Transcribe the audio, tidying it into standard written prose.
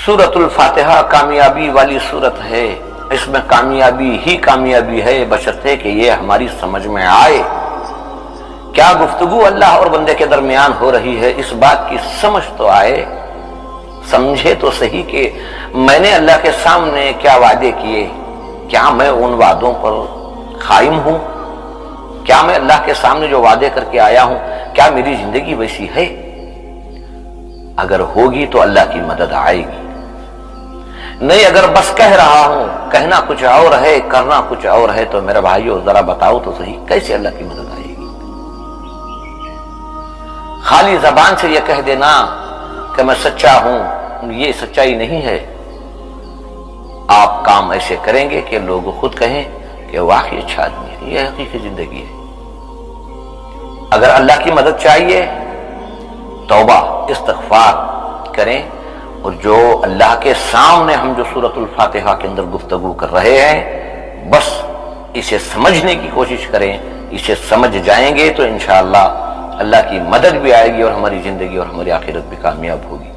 سورۃ الفاتحہ کامیابی والی سورت ہے، اس میں کامیابی ہی کامیابی ہے بشرطے کہ یہ ہماری سمجھ میں آئے۔ کیا گفتگو اللہ اور بندے کے درمیان ہو رہی ہے اس بات کی سمجھ تو آئے، سمجھے تو صحیح کہ میں نے اللہ کے سامنے کیا وعدے کیے، کیا میں ان وعدوں پر قائم ہوں، کیا میں اللہ کے سامنے جو وعدے کر کے آیا ہوں کیا میری زندگی ویسی ہے؟ اگر ہوگی تو اللہ کی مدد آئے گی، نہیں اگر بس کہہ رہا ہوں، کہنا کچھ اور ہے کرنا کچھ اور ہے، تو میرے بھائیو ذرا بتاؤ تو صحیح کیسے اللہ کی مدد آئے گی؟ خالی زبان سے یہ کہہ دینا کہ میں سچا ہوں، یہ سچائی نہیں ہے۔ آپ کام ایسے کریں گے کہ لوگ خود کہیں کہ واقعی اچھا آدمی ہے، یہ حقیقی زندگی ہے۔ اگر اللہ کی مدد چاہیے توبہ استغفار کریں، اور جو اللہ کے سامنے ہم جو سورۃ الفاتحہ کے اندر گفتگو کر رہے ہیں بس اسے سمجھنے کی کوشش کریں، اسے سمجھ جائیں گے تو انشاءاللہ اللہ کی مدد بھی آئے گی اور ہماری زندگی اور ہماری آخرت بھی کامیاب ہوگی۔